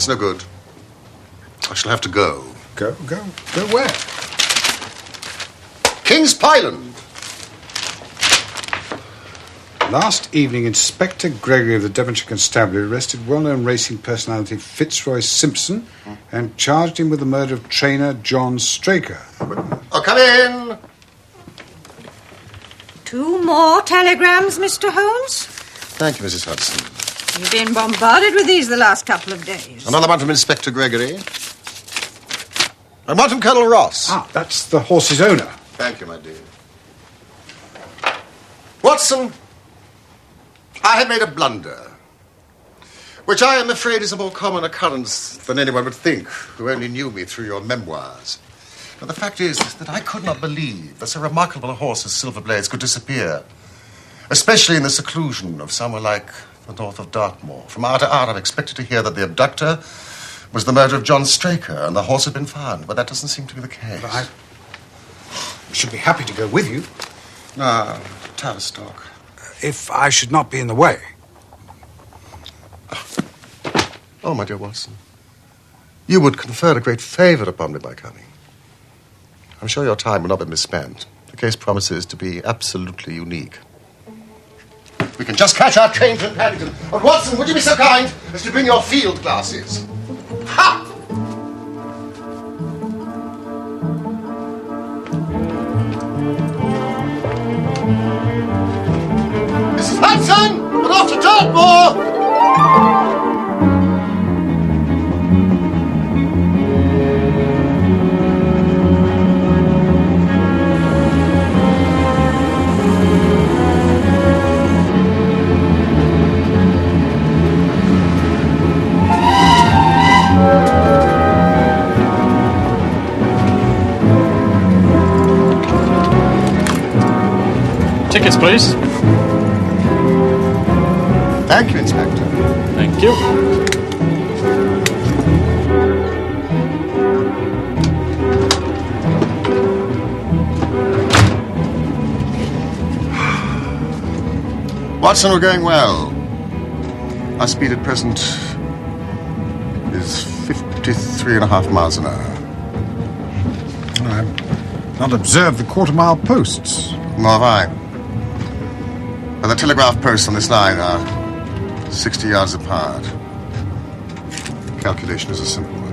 It's no good. I shall have to go. Go where? King's Pyland. Last evening, Inspector Gregory of the Devonshire Constabulary arrested well-known racing personality Fitzroy Simpson and charged him with the murder of trainer John Straker. Oh, come in. 2 more telegrams, Mr. Holmes? Thank you, Mrs. Hudson. You've been bombarded with these the last couple of days. Another one from Inspector Gregory. And one from Colonel Ross. Ah, that's the horse's owner. Thank you, my dear. Watson, I have made a blunder, which I am afraid is a more common occurrence than anyone would think who only knew me through your memoirs. But the fact is that I could not believe that so remarkable a horse as Silver Blaze could disappear, especially in the seclusion of somewhere like the north of Dartmoor. From hour to hour, I've expected to hear that the abductor was the murder of John Straker and the horse had been found, but that doesn't seem to be the case. But I should be happy to go with you. Ah, Tavistock. If I should not be in the way. Oh, my dear Watson, you would confer a great favour upon me by coming. I'm sure your time will not be misspent. The case promises to be absolutely unique. We can just catch our train from Paddington. But Watson, would you be so kind as to bring your field glasses? Ha! Mrs. Hudson, we're off to Dartmoor! Tickets, please. Thank you, Inspector. Thank you. Watson, we're going well. Our speed at present is 53.5 miles an hour. I've not observed the quarter-mile posts. Nor have I. But the telegraph posts on this line are 60 yards apart. Calculation is a simple one.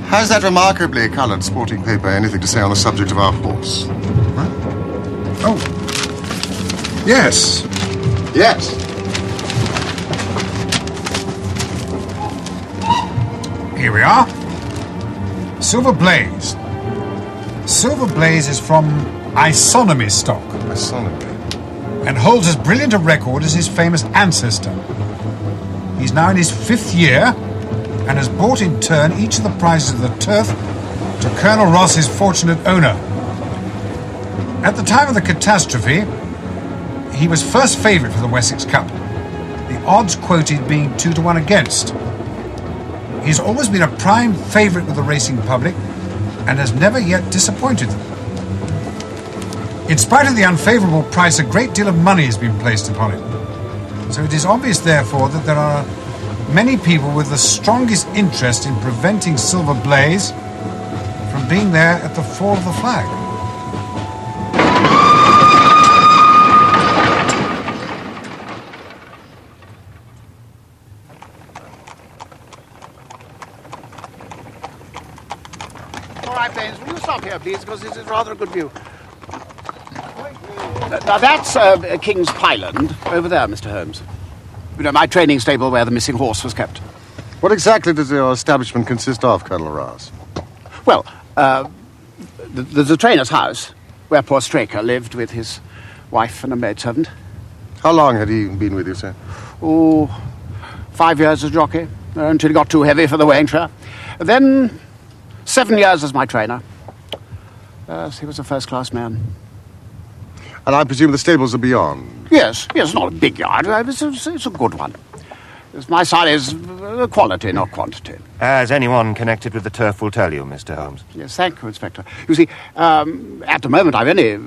Has that remarkably coloured sporting paper anything to say on the subject of our horse? Huh? Oh. Yes. Yes. Here we are. Silver Blaze. Silver Blaze is from isonomy stock. Isonomy? And holds as brilliant a record as his famous ancestor. He's now in his 5th year and has brought in turn each of the prizes of the turf to Colonel Ross's fortunate owner. At the time of the catastrophe, he was first favourite for the Wessex Cup, the odds quoted being 2-1 against. He's always been a prime favourite with the racing public and has never yet disappointed them. In spite of the unfavourable price, a great deal of money has been placed upon it. So it is obvious, therefore, that there are many people with the strongest interest in preventing Silver Blaze from being there at the fall of the flag. All right, Baines, will you stop here, please, because this is rather a good view. Now, that's King's Pyland over there, Mr. Holmes. You know, my training stable where the missing horse was kept. What exactly does your establishment consist of, Colonel Ross? Well, there's a trainer's house where poor Straker lived with his wife and a maidservant. How long had he been with you, sir? Oh, 5 years as jockey, until he got too heavy for the weighing chair. Then 7 years as my trainer. Yes, he was a first-class man. And I presume the stables are beyond? Yes, not a big yard. It's a good one. My son is quality, not quantity. As anyone connected with the turf will tell you, Mr. Holmes. Yes, thank you, Inspector. You see, at the moment I've only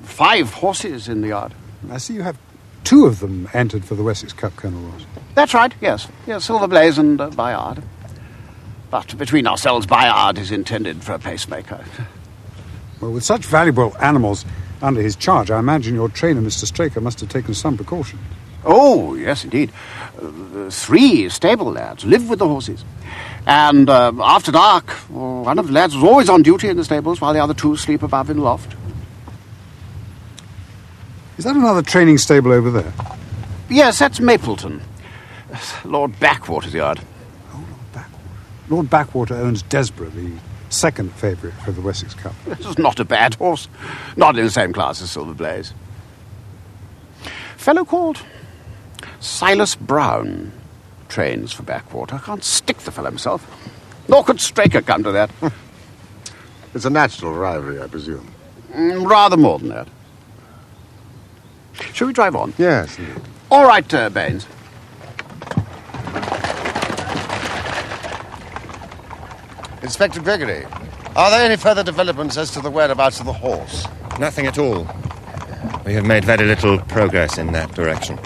5 horses in the yard. I see you have 2 of them entered for the Wessex Cup, Colonel Ross. That's right, yes. Yes, Silver Blaze and Bayard. But between ourselves, Bayard is intended for a pacemaker. Well, with such valuable animals under his charge, I imagine your trainer, Mr. Straker, must have taken some precautions. Oh, yes, indeed. 3 stable lads live with the horses. And after dark, one of the lads was always on duty in the stables while the other 2 sleep above in the loft. Is that another training stable over there? Yes, that's Mapleton. Lord Backwater's yard. Oh, Lord Backwater. Lord Backwater owns Desborough, the second favourite for the Wessex Cup. This is not a bad horse. Not in the same class as Silver Blaze. Fellow called Silas Brown trains for Backwater. I can't stick the fellow himself. Nor could Straker come to that. It's a natural rivalry, I presume. Rather more than that. Shall we drive on? Yes, indeed. All right, Baines. Inspector Gregory, are there any further developments as to the whereabouts of the horse? Nothing at all. We have made very little progress in that direction.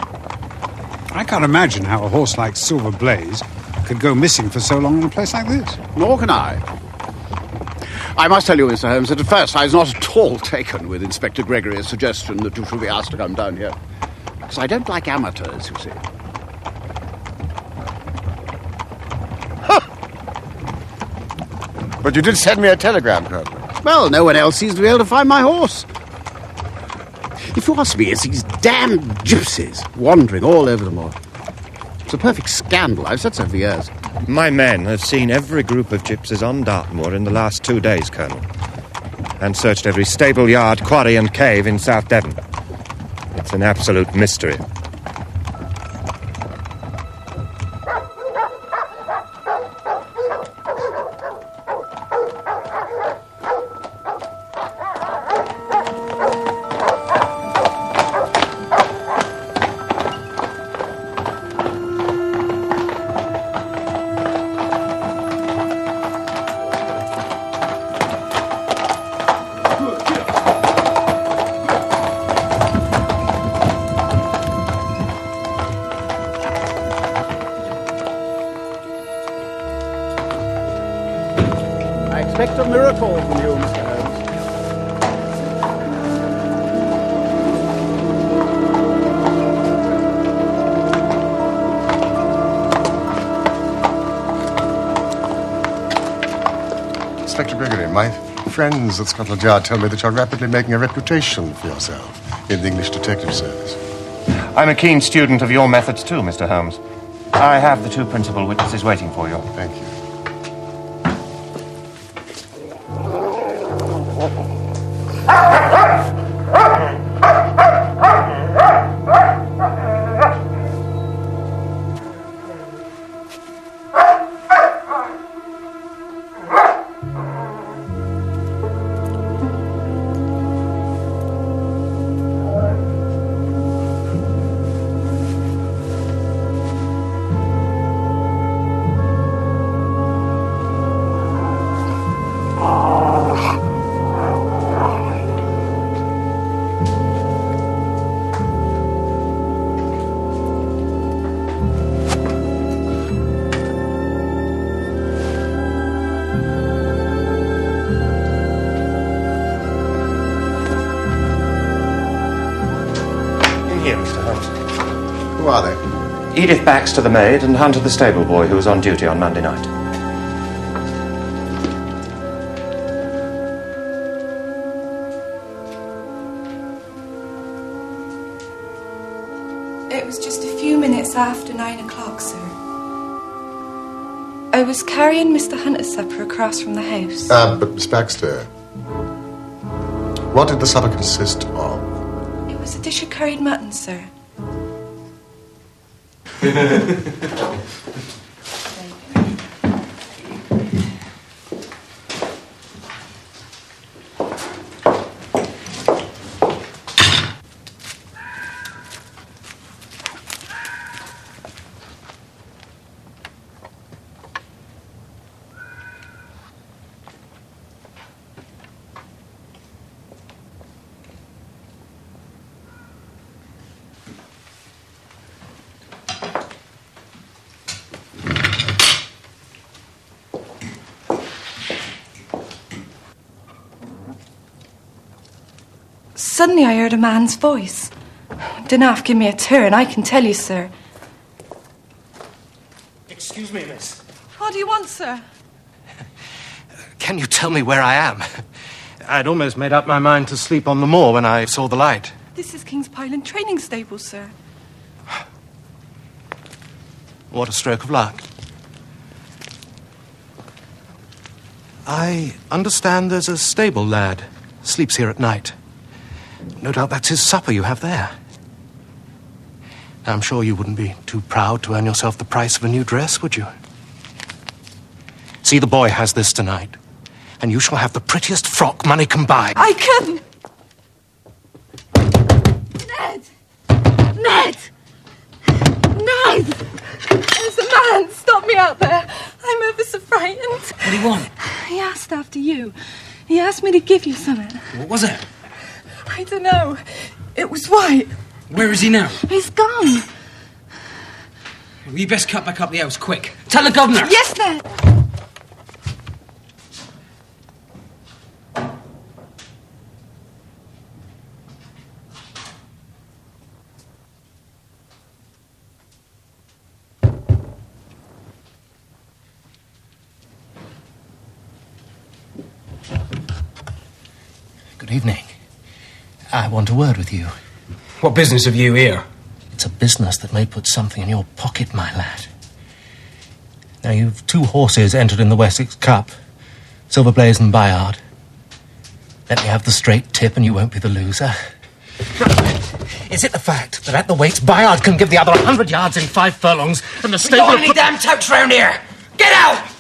I can't imagine how a horse like Silver Blaze could go missing for so long in a place like this. Nor can I. I must tell you, Mr. Holmes, that at first I was not at all taken with Inspector Gregory's suggestion that you should be asked to come down here. Because I don't like amateurs, you see. But you did send me a telegram, Colonel. Well, no one else seems to be able to find my horse. If you ask me, it's these damned gypsies wandering all over the moor. It's a perfect scandal. I've said so for years. My men have seen every group of gypsies on Dartmoor in the last 2 days, Colonel. And searched every stable, yard, quarry and cave in South Devon. It's an absolute mystery. I expect a miracle from you, Mr. Holmes. Inspector Gregory, my friends at Scotland Yard tell me that you're rapidly making a reputation for yourself in the English detective service. I'm a keen student of your methods too, Mr. Holmes. I have the 2 principal witnesses waiting for you. Thank you. Here, Mr. Holmes. Who are they? Edith Baxter, the maid, and Hunter, the stable boy, who was on duty on Monday night. It was just a few minutes after 9 o'clock, sir. I was carrying Mr. Hunter's supper across from the house. But Miss Baxter, what did the supper consist of? It was a dish of curried mutton, sir. Suddenly I heard a man's voice. Didn't half give me a turn, I can tell you, sir. Excuse me, miss. What do you want, sir? Can you tell me where I am? I'd almost made up my mind to sleep on the moor when I saw the light. This is King's Pyland training stable, sir. What a stroke of luck. I understand there's a stable lad. Sleeps here at night. No doubt that's his supper you have there. Now, I'm sure you wouldn't be too proud to earn yourself the price of a new dress, would you? See, the boy has this tonight, and you shall have the prettiest frock money can buy. I couldn't! Ned! Ned! Ned! There's a man! Stop me out there! I'm ever so frightened. What do you want? He asked after you. He asked me to give you something. What was it? I don't know. It was white. Where is he now? He's gone. Well, you best cut back up the house, quick. Tell the governor! Yes, Ned! Good evening. I want a word with you. What business have you here? It's a business that may put something in your pocket, my lad. Now, you've 2 horses entered in the Wessex Cup, Silver Blaze and Bayard. Let me have the straight tip and you won't be the loser. Is it the fact that at the weights, Bayard can give the other 100 yards in 5 furlongs, and the stable... We got any damn touts round here! Get out!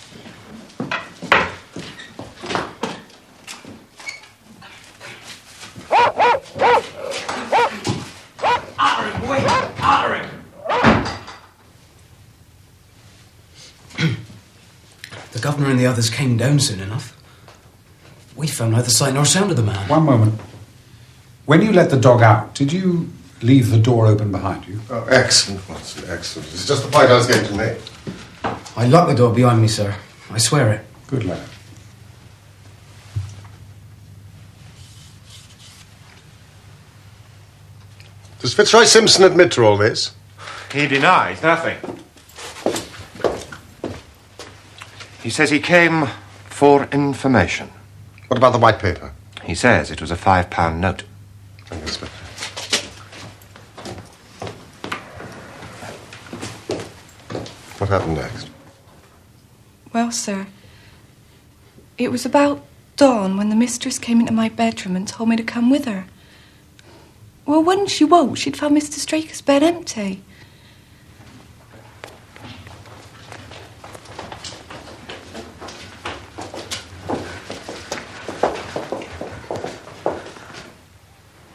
The governor and the others came down soon enough. We found neither sight nor sound of the man. One moment. When you let the dog out, did you leave the door open behind you? Oh, excellent, Watson, excellent. It's just the point I was going to make. I locked the door behind me, sir. I swear it. Good lad. Does Fitzroy Simpson admit to all this? He denies nothing. He says he came for information. What about the white paper? He says it was a £5 note. Thank you, Inspector. What happened next? Well, sir, it was about dawn when the mistress came into my bedroom and told me to come with her. Well, when she woke, she'd found Mr. Straker's bed empty.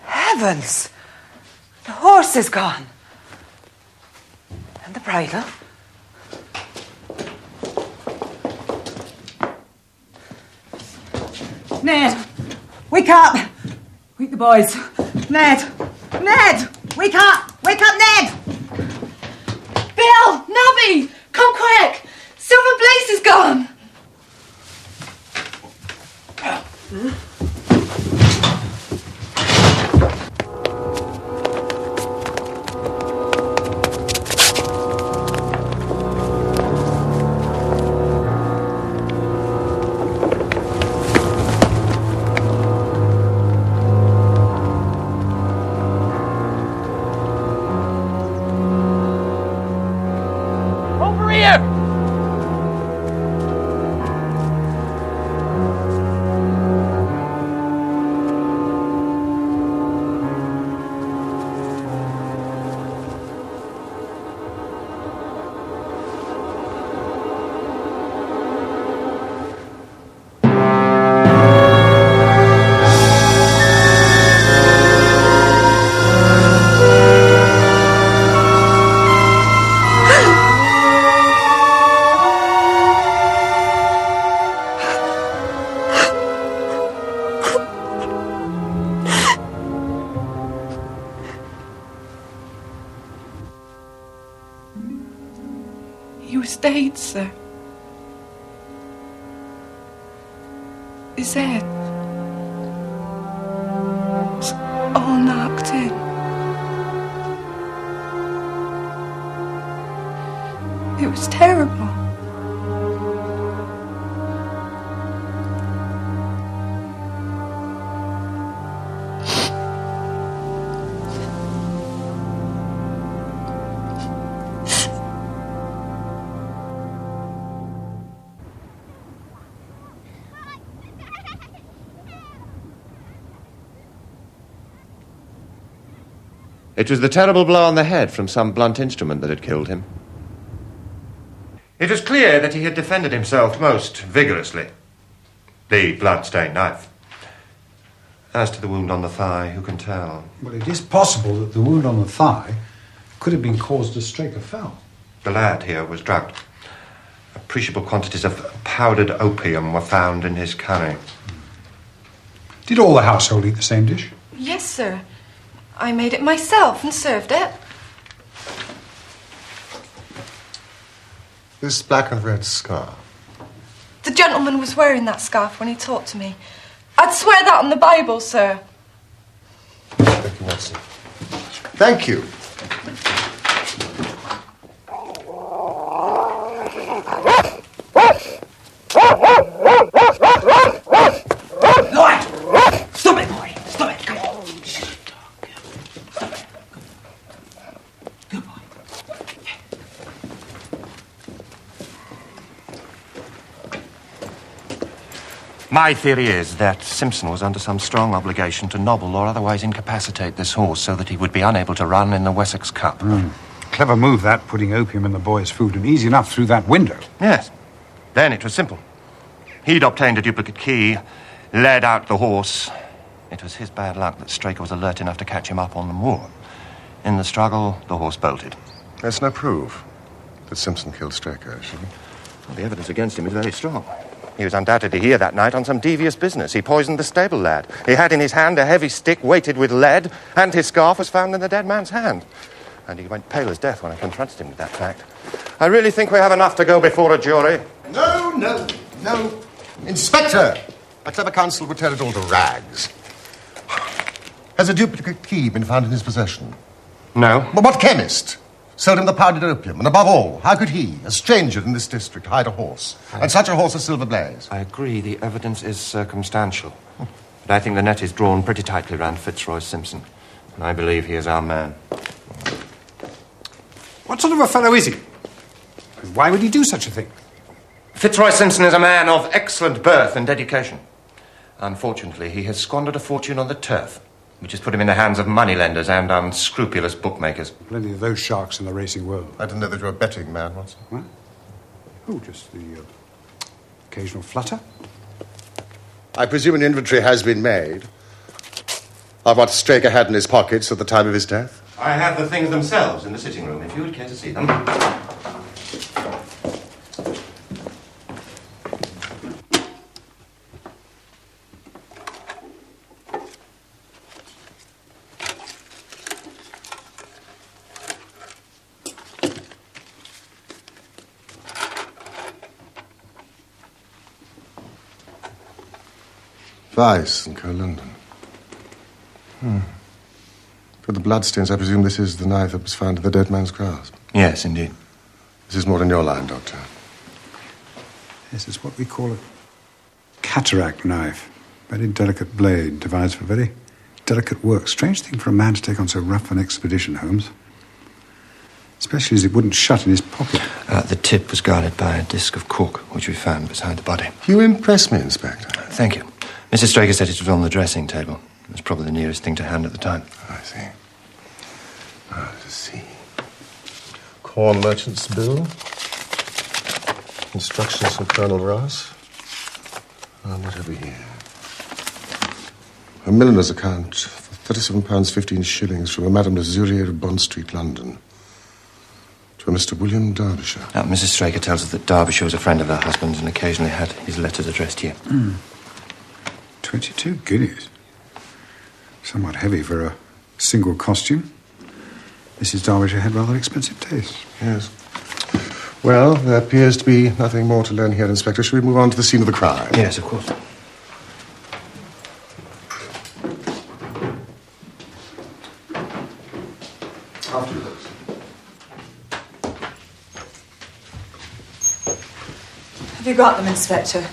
Heavens! The horse is gone. And the bridle. Ned! Wake up! Wake the boys. Ned! Ned! Wake up! Wake up, Ned! Bill! Nobby! Come quick! Silver Blaze is gone! You stayed, sir. Is that... It was the terrible blow on the head from some blunt instrument that had killed him. It was clear that he had defended himself most vigorously. The blood-stained knife. As to the wound on the thigh, who can tell? Well, it is possible that the wound on the thigh could have been caused as Straker fell. The lad here was drugged. Appreciable quantities of powdered opium were found in his curry. Did all the household eat the same dish? Yes, sir. I made it myself and served it. This black and red scarf. The gentleman was wearing that scarf when he talked to me. I'd swear that on the Bible, sir. Thank you, Watson. Thank you. Lloyd! Stop it, boy! Stop it! Come on! Stop it. Good boy. My theory is that Simpson was under some strong obligation to nobble or otherwise incapacitate this horse so that he would be unable to run in the Wessex Cup. Clever move, that, putting opium in the boy's food, and easy enough through that window. Yes. Then it was simple. He'd obtained a duplicate key, led out the horse. It was his bad luck that Straker was alert enough to catch him up on the moor. In the struggle, the horse bolted. There's no proof that Simpson killed Straker, actually. Well, the evidence against him is very strong. He was undoubtedly here that night on some devious business. He poisoned the stable lad. He had in his hand a heavy stick weighted with lead, and his scarf was found in the dead man's hand. And he went pale as death when I confronted him with that fact. I really think we have enough to go before a jury. No. Inspector! A clever counsel would tear it all to rags. Has a duplicate key been found in his possession? No. But what chemist sold him the powdered opium? And above all, how could he, a stranger in this district, hide a horse? And such a horse as Silver Blaze? I agree, the evidence is circumstantial. But I think the net is drawn pretty tightly round Fitzroy Simpson. And I believe he is our man. What sort of a fellow is he? And why would he do such a thing? Fitzroy Simpson is a man of excellent birth and education. Unfortunately, he has squandered a fortune on the turf, which has put him in the hands of moneylenders and unscrupulous bookmakers. Plenty of those sharks in the racing world. I didn't know that you were a betting man, Watson. What? Oh, just the occasional flutter. I presume an inventory has been made of what Straker had in his pockets at the time of his death? I have the things themselves in the sitting room, if you would care to see them. Vice and Co-London. For the bloodstains, I presume this is the knife that was found in the dead man's grasp. Yes, indeed. This is more in your line, Doctor. This is what we call a cataract knife. Very delicate blade, devised for very delicate work. Strange thing for a man to take on so rough an expedition, Holmes. Especially as it wouldn't shut in his pocket. The tip was guarded by a disc of cork, which we found beside the body. You impress me, Inspector. Thank you. Mrs. Straker said it was on the dressing table. It was probably the nearest thing to hand at the time. I see. Let's see. Corn merchant's bill. Instructions from Colonel Ross. What have we here? A milliner's account for £37.15 from a Madame de Zurier of Bond Street, London. To a Mr. William Derbyshire. Now, Mrs. Straker tells us that Derbyshire was a friend of her husband's and occasionally had his letters addressed here. 22 guineas. Somewhat heavy for a single costume. Mrs. Derbyshire had rather expensive taste. Yes. Well, there appears to be nothing more to learn here, Inspector. Shall we move on to the scene of the crime? Yes, of course. Afterwards. Have you got them, Inspector?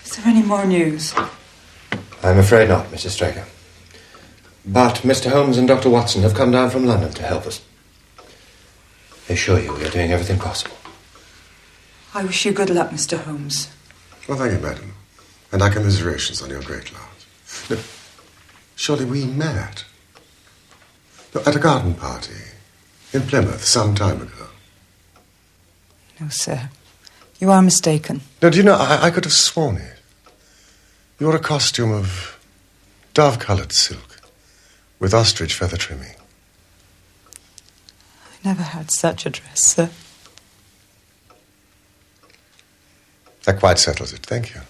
Is there any more news? I'm afraid not, Mrs. Straker. But Mr. Holmes and Dr. Watson have come down from London to help us. I assure you we are doing everything possible. I wish you good luck, Mr. Holmes. Well, thank you, madam. And our commiserations on your great loss. Look, surely we met At a garden party in Plymouth some time ago. No, sir. You are mistaken. No, do you know, I could have sworn it. You wore a costume of dove-coloured silk with ostrich feather trimming. I never had such a dress, sir. That quite settles it. Thank you.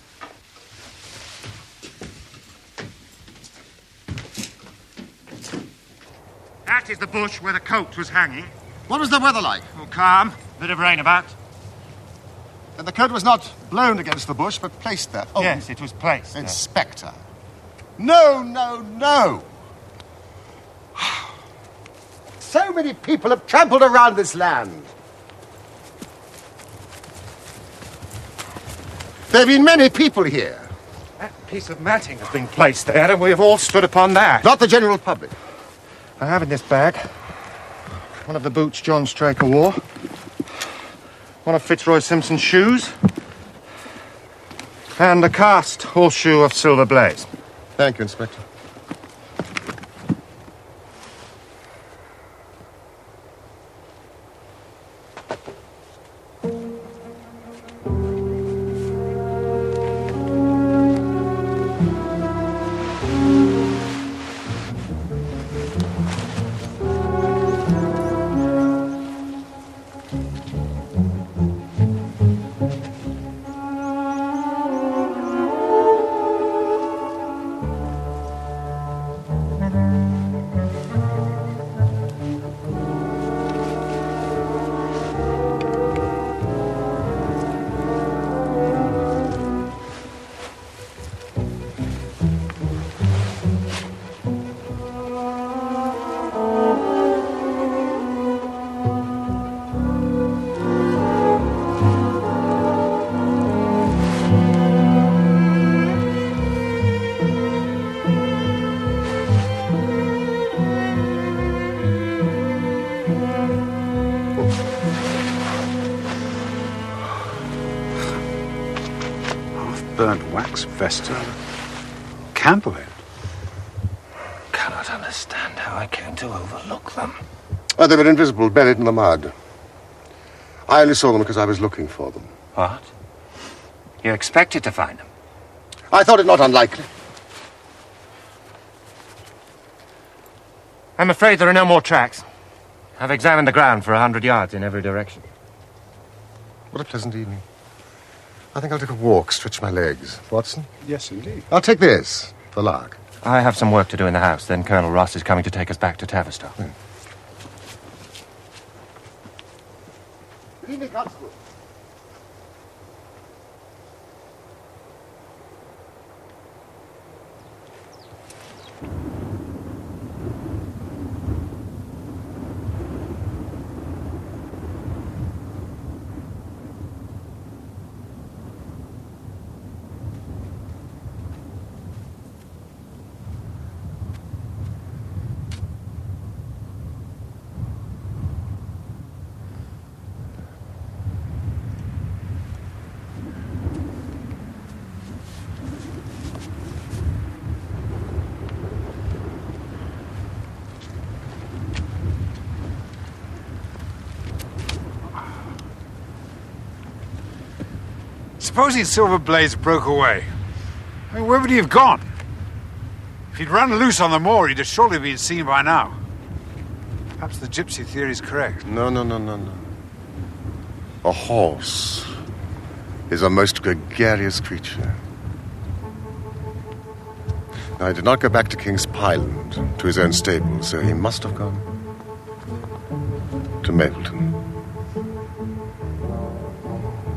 That is the bush where the coat was hanging. What was the weather like? Oh, calm. Bit of rain about. And the coat was not blown against the bush, but placed there. Oh, Yes, it was placed there. Inspector. No, no, no. So many people have trampled around this land. There have been many people here. That piece of matting has been placed there, and we have all stood upon that. Not the general public. I have in this bag one of the boots John Straker wore, one of Fitzroy Simpson's shoes, and a cast horseshoe of Silver Blaze. Thank you, Inspector. Burnt wax vesta. Candlehead. Cannot understand how I came to overlook them. Oh, they were invisible, buried in the mud. I only saw them because I was looking for them. What? You expected to find them? I thought it not unlikely. I'm afraid there are no more tracks. I've examined the ground for 100 yards in every direction. What a pleasant evening. I think I'll take a walk, stretch my legs. Watson? Yes, indeed. I'll take this, for lark. I have some work to do in the house, then Colonel Ross is coming to take us back to Tavistock. Good evening, Constable. Supposing Silver Blaze broke away, I mean, where would he have gone? If he'd run loose on the moor, he'd have surely been seen by now. Perhaps the gypsy theory is correct. No. A horse is a most gregarious creature. Now, he did not go back to King's Pyland, to his own stable, so he must have gone to Mapleton.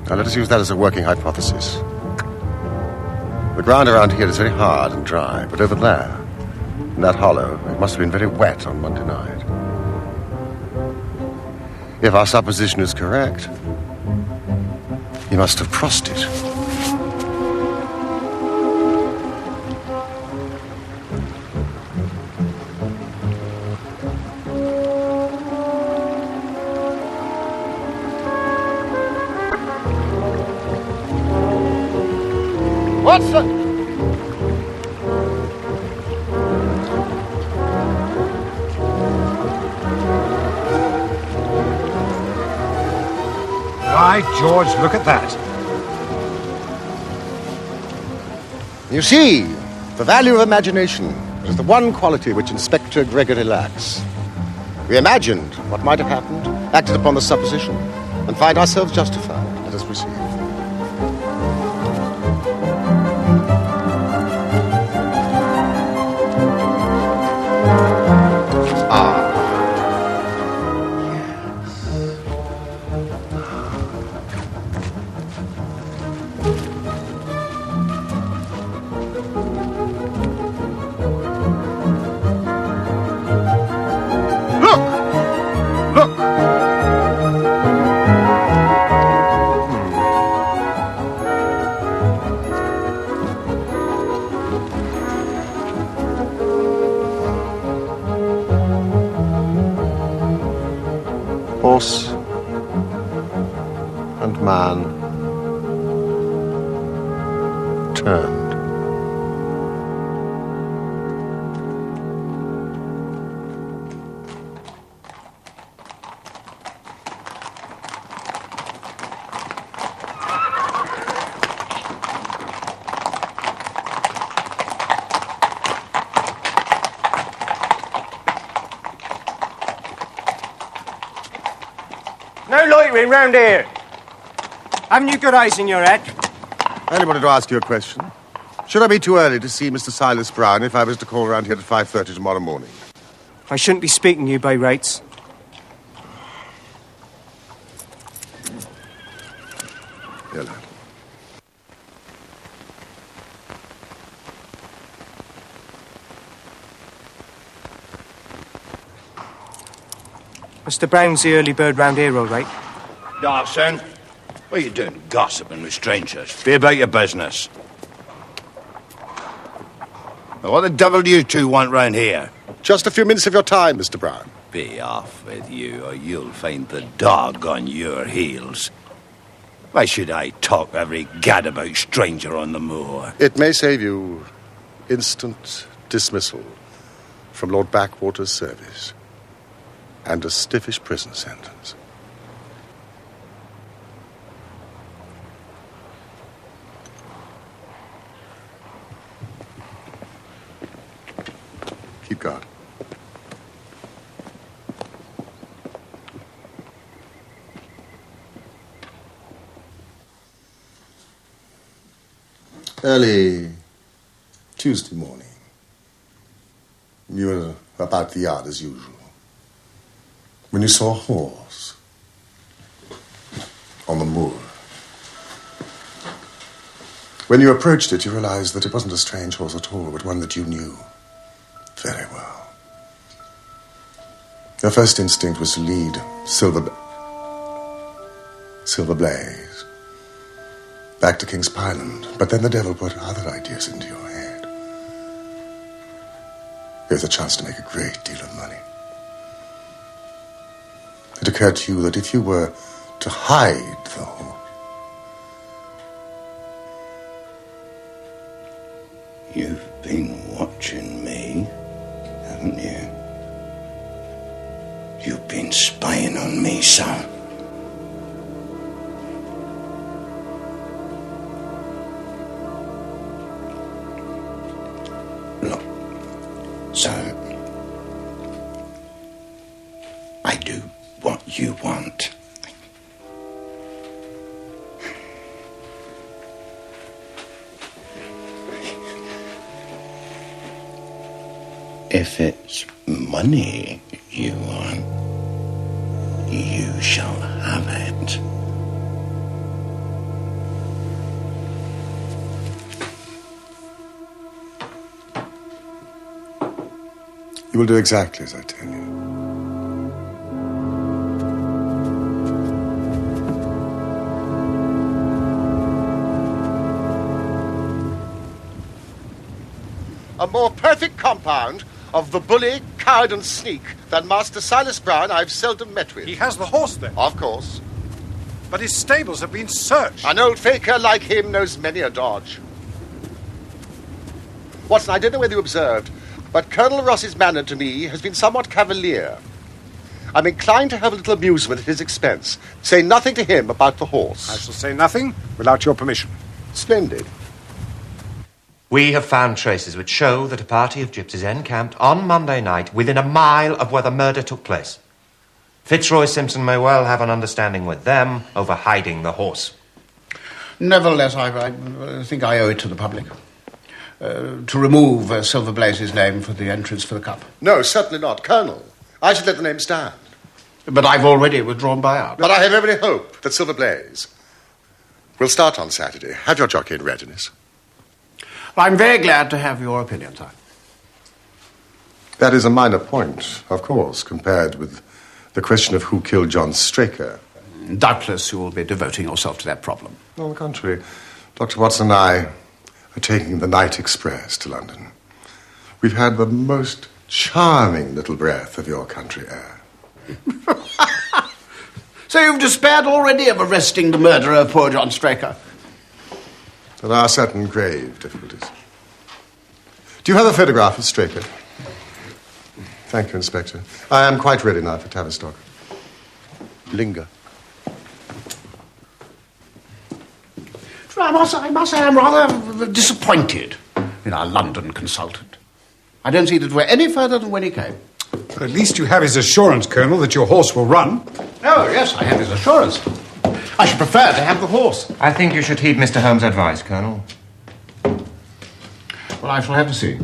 Now, let us use that as a working hypothesis. The ground around here is very hard and dry, but over there, in that hollow, it must have been very wet on Monday night. If our supposition is correct, he must have crossed it. Watson! By George, look at that. You see, the value of imagination is the one quality which Inspector Gregory lacks. We imagined what might have happened, acted upon the supposition, and find ourselves justified. Let us proceed. Horse and man turned. No loitering round here. Haven't you got eyes in your head? I only wanted to ask you a question. Should I be too early to see Mr. Silas Brown if I was to call around here at 5:30 tomorrow morning? I shouldn't be speaking to you by rights. Here, lad. Mr. Brown's the early bird round here, all right? Dawson, what are you doing gossiping with strangers? Be about your business. Now, what the devil do you two want round here? Just a few minutes of your time, Mr. Brown. Be off with you, or you'll find the dog on your heels. Why should I talk every gadabout stranger on the moor? It may save you instant dismissal from Lord Backwater's service and a stiffish prison sentence. Keep guard. Early Tuesday morning, you were about the yard as usual when you saw a horse on the moor. When you approached it, you realized that it wasn't a strange horse at all, but one that you knew very well. Your first instinct was to lead Silver Blaze back to King's Pyland, but then the devil put other ideas into your head. There's a chance to make a great deal of money. It occurred to you that if you were to hide the horse, You've been watching me, haven't you? You've been spying on me, son. Look, son, I do what you want. If it's money you want, you shall have it. you will do exactly as I tell you. A more perfect compound of the bully, coward, and sneak than Master Silas Brown I've seldom met with. He has the horse, then? Of course. But his stables have been searched. An old faker like him knows many a dodge. Watson, I don't know whether you observed, but Colonel Ross's manner to me has been somewhat cavalier. I'm inclined to have a little amusement at his expense. Say nothing to him about the horse. I shall say nothing without your permission. Splendid. We have found traces which show that a party of gypsies encamped on Monday night within a mile of where the murder took place. Fitzroy Simpson may well have an understanding with them over hiding the horse. Nevertheless, I think I owe it to the public to remove Silver Blaze's name for the entrance for the cup. No, certainly not. Colonel, I should let the name stand. But I've already withdrawn buyout. But I have every hope that Silver Blaze will start on Saturday. Have your jockey in readiness. I'm very glad to have your opinion, sir. That is a minor point, of course, compared with the question of who killed John Straker. Doubtless you will be devoting yourself to that problem. On the contrary, Dr. Watson and I are taking the night express to London. We've had the most charming little breath of your country air. So you've despaired already of arresting the murderer of poor John Straker? There are certain grave difficulties. Do you have a photograph of Straker? Thank you, Inspector. I am quite ready now for Tavistock. Linger. I must say I'm rather disappointed in our London consultant. I don't see that we're any further than when he came. At least you have his assurance, Colonel, that your horse will run. Oh, yes, I have his assurance. I should prefer to have the horse. I think you should heed Mr. Holmes' advice, Colonel. Well, I shall have to see.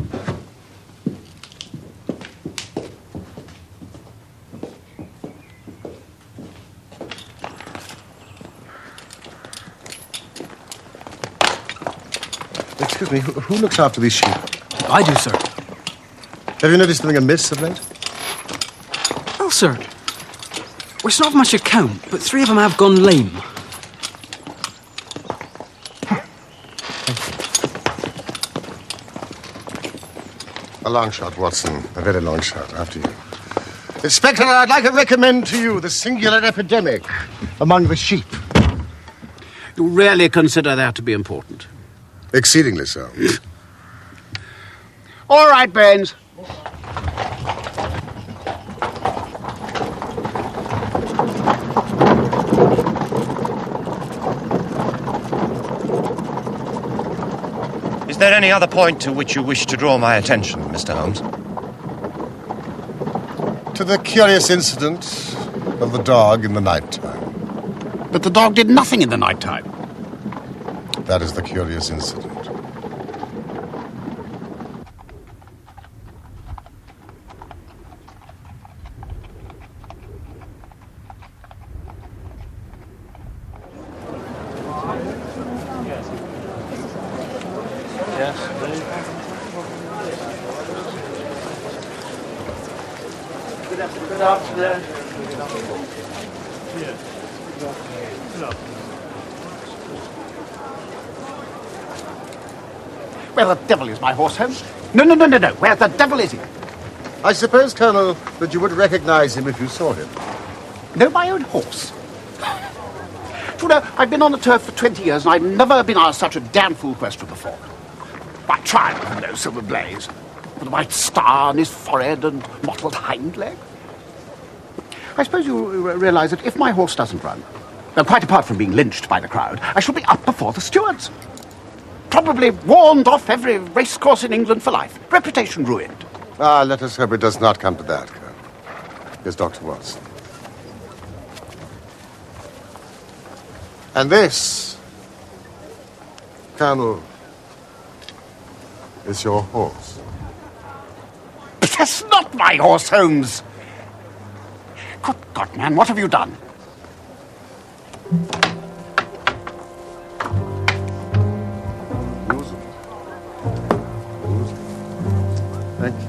Excuse me, who looks after these sheep? I do, sir. Have you noticed anything amiss of late? Well, sir, it's not of much account, but 3 of them have gone lame. A long shot, Watson. A very long shot. After you. Inspector, I'd like to recommend to you the singular epidemic among the sheep. You really consider that to be important? Exceedingly so. All right, Baines. Is there any other point to which you wish to draw my attention, Mr. Holmes? To the curious incident of the dog in the night time. But the dog did nothing in the night time. That is the curious incident. Where the devil is my horse, Holmes? No. Where the devil is he? I suppose, Colonel, that you would recognize him if you saw him. No, my own horse. You know, I've been on the turf for 20 years and I've never been asked such a damn fool question before. I tried to know Silver Blaze, with a white star on his forehead and mottled hind leg. I suppose you realise that if my horse doesn't run, quite apart from being lynched by the crowd, I shall be up before the stewards. Probably warned off every racecourse in England for life. Reputation ruined. Ah, let us hope it does not come to that, Colonel. Here's Dr. Watson. And this, Colonel, is your horse. But that's not my horse, Holmes. Good God, man, what have you done? Thank you.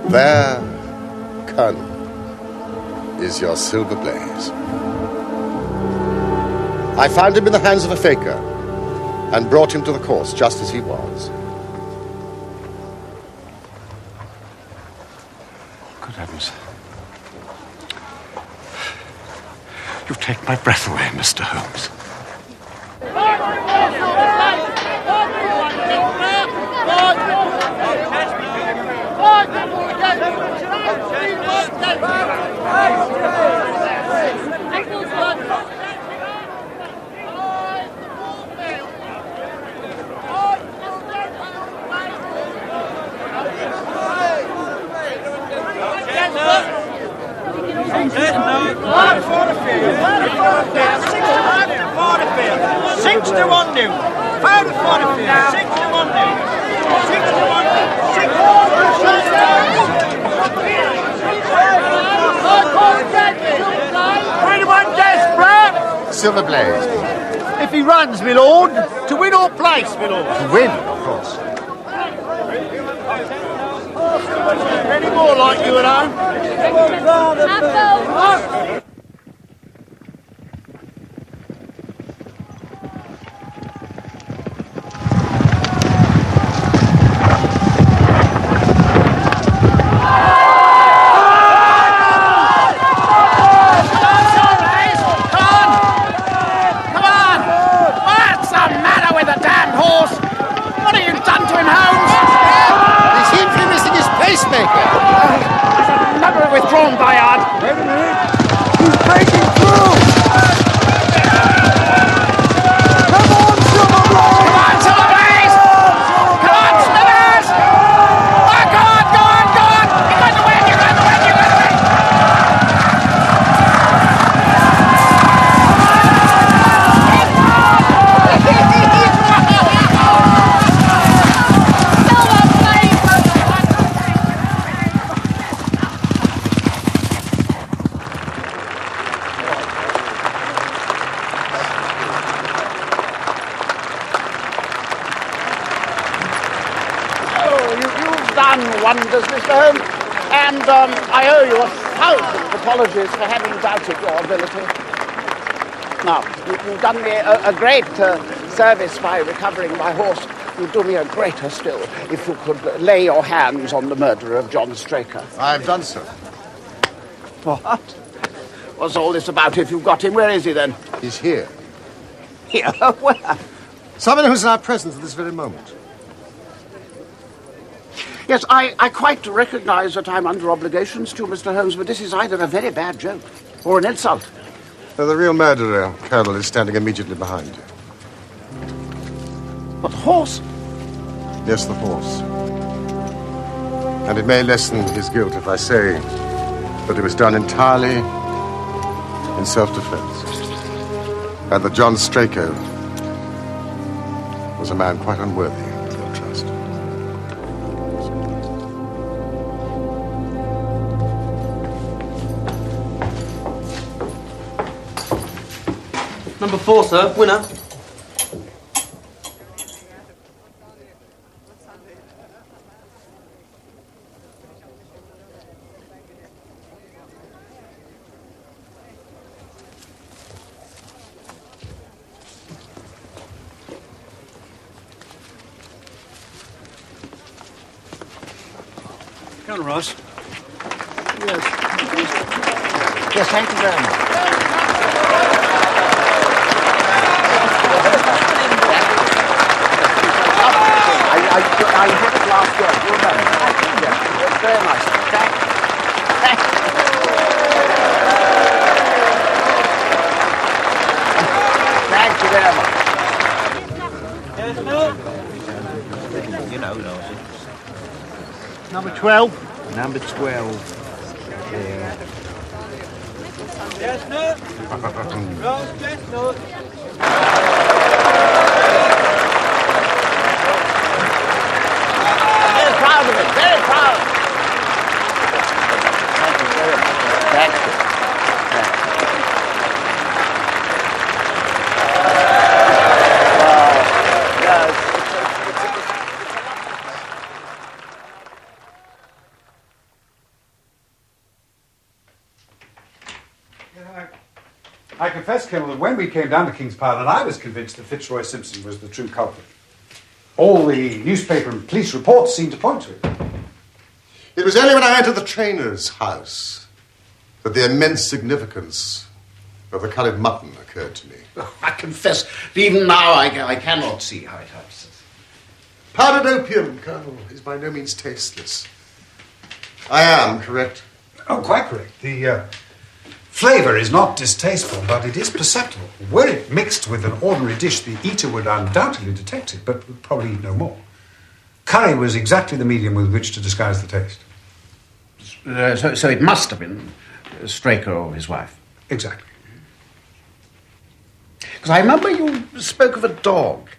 There, Colonel, is your Silver Blaze. I found him in the hands of a faker and brought him to the course just as he was. Good heavens. You take my breath away, Mr. Holmes. Silver Blaze. If he runs, my lord, to win or place, my lord. To win, of course. Any more like you and I? Withdrawn, Bayard. Wait a minute. He's breaking through. Come on, Silver Blaze. Come on, Silver Blaze. Come on, Smithers. Oh, go on, go on, go on. You're going to win, you're going to win, you're going to win. Wonders, Mr. Holmes, and I owe you 1,000 apologies for having doubted your ability. Now, you've done me a great service by recovering my horse. You'd do me a greater still if you could lay your hands on the murderer of John Straker. I've done so. What? What's all this about if you've got him? Where is he, then? He's here. Here? Where? Someone who's in our presence at this very moment. Yes, I quite recognise that I'm under obligations to you, Mr. Holmes, but this is either a very bad joke or an insult. The real murderer, Colonel, is standing immediately behind you. But the horse? Yes, the horse. And it may lessen his guilt if I say that it was done entirely in self-defense. And that John Straker was a man quite unworthy of your trust. Number 4, sir. Winner. Colonel Ross. Yes. Yes, thank you very much. I had it last year. You remember? Yes, very nice. Thank you very much. You know, Number 12. Number 12. Yeah. Chestnut. Roast chestnut. Very proud of it. Very proud. Thank you very much. Thank you. I confess, Colonel, that when we came down to King's Parliament, I was convinced that Fitzroy Simpson was the true culprit. All the newspaper and police reports seemed to point to it. It was only when I entered the trainer's house that the immense significance of the curried mutton occurred to me. Oh, I confess, even now I cannot see how it helps us. Powdered opium, Colonel, is by no means tasteless. I am correct. Oh, quite correct. The flavour is not distasteful, but it is perceptible. Were it mixed with an ordinary dish, the eater would undoubtedly detect it, but would probably eat no more. Curry was exactly the medium with which to disguise the taste. So it must have been Straker or his wife. Exactly. Because I remember you spoke of a dog.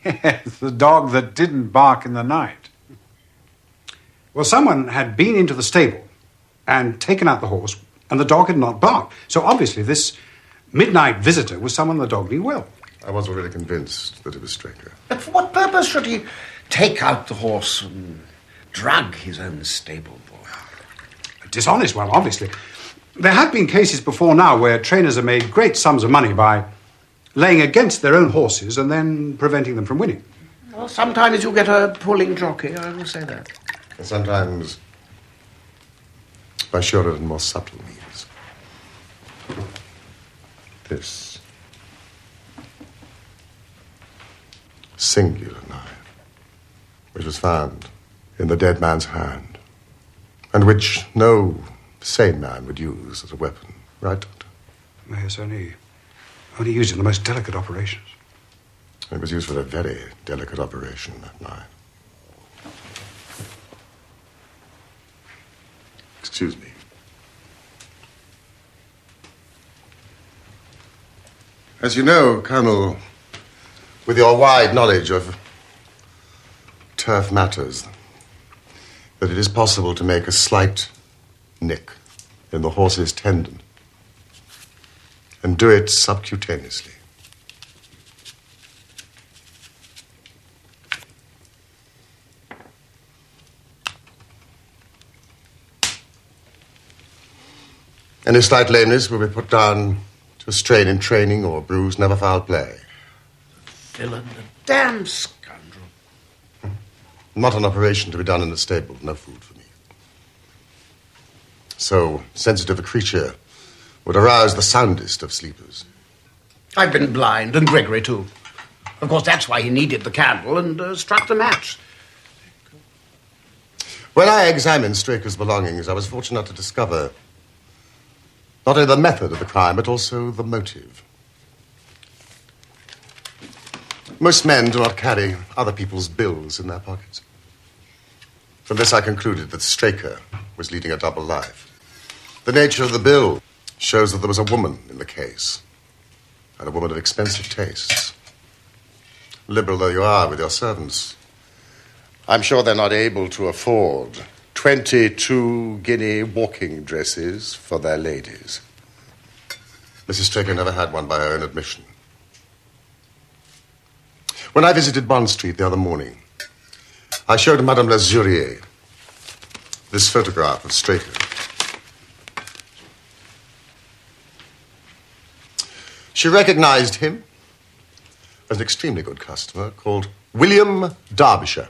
Yes, the dog that didn't bark in the night. Well, someone had been into the stable and taken out the horse, and the dog had not barked. So obviously this midnight visitor was someone the dog knew well. I was already convinced that it was Straker. But for what purpose should he take out the horse and drug his own stable boy? A dishonest one, obviously. There have been cases before now where trainers have made great sums of money by laying against their own horses and then preventing them from winning. Well, sometimes you get a pulling jockey, I will say that. And sometimes by surer and more subtle means. This singular knife, which was found in the dead man's hand, and which no sane man would use as a weapon, right, Doctor? Yes, only used in the most delicate operations. It was used for a very delicate operation that night. Excuse me. As you know, Colonel, with your wide knowledge of turf matters, that it is possible to make a slight nick in the horse's tendon and do it subcutaneously. Any slight lameness will be put down to a strain in training or bruise, never foul play. Villain, a damn scoundrel. Not an operation to be done in the stable, no food for me. So sensitive a creature would arouse the soundest of sleepers. I've been blind, and Gregory too. Of course, that's why he needed the candle and struck the match. When I examined Straker's belongings, I was fortunate to discover not only the method of the crime, but also the motive. Most men do not carry other people's bills in their pockets. From this I concluded that Straker was leading a double life. The nature of the bill shows that there was a woman in the case, and a woman of expensive tastes. Liberal though you are with your servants, I'm sure they're not able to afford 22 guinea walking dresses for their ladies. Mrs. Straker never had one by her own admission. When I visited Bond Street the other morning, I showed Madame Lazurier this photograph of Straker. She recognized him as an extremely good customer called William Derbyshire,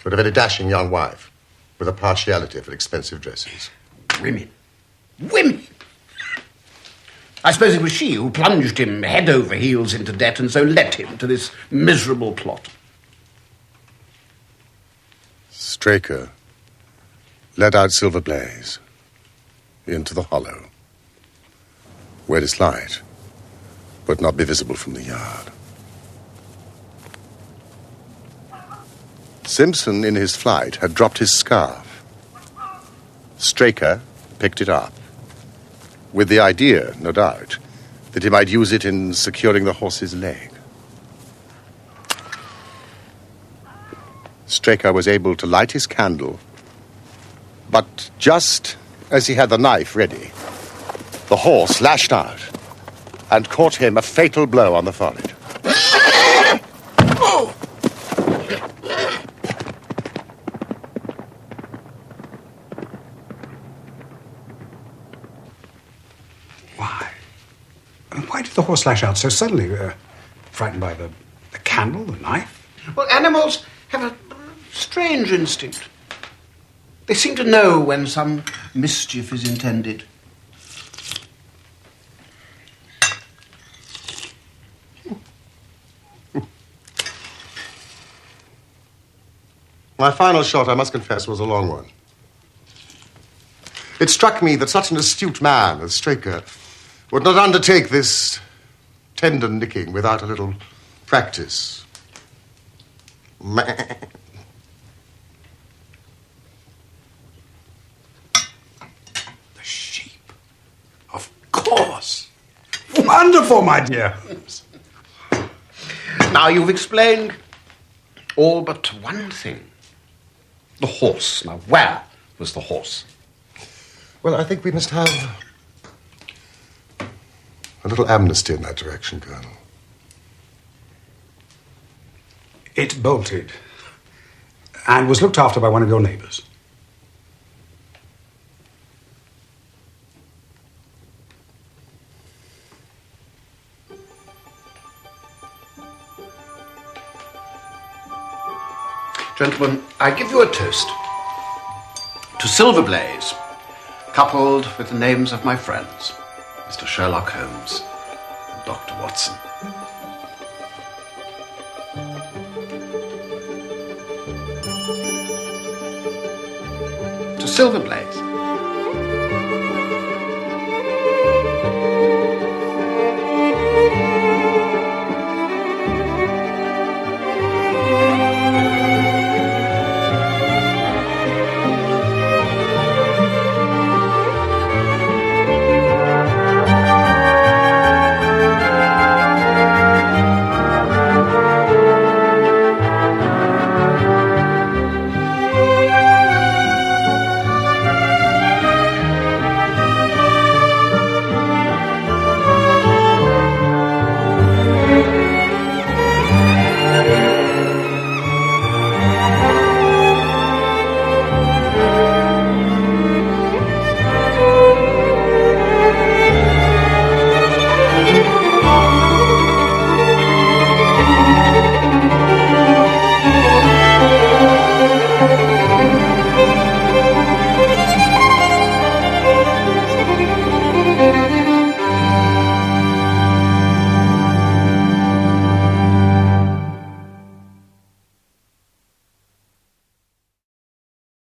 with a very dashing young wife with a partiality for expensive dresses. Women. Women! I suppose it was she who plunged him head over heels into debt and so led him to this miserable plot. Straker led out Silver Blaze into the hollow, where its light would not be visible from the yard. Simpson, in his flight, had dropped his scarf. Straker picked it up, with the idea, no doubt, that he might use it in securing the horse's leg. Straker was able to light his candle, but just as he had the knife ready, the horse lashed out and caught him a fatal blow on the forehead. Why did the horse lash out so suddenly? Frightened by the candle, the knife? Well, animals have a strange instinct. They seem to know when some mischief is intended. My final shot, I must confess, was a long one. It struck me that such an astute man as Straker would not undertake this tender nicking without a little practice. The sheep. Of course. Wonderful, my dear. Now, you've explained all but one thing. The horse. Now, where was the horse? Well, I think we must have a little amnesty in that direction, Colonel. It bolted and was looked after by one of your neighbours. Gentlemen, I give you a toast to Silver Blaze, coupled with the names of my friends, Mr. Sherlock Holmes and Dr. Watson. To Silver Blaze.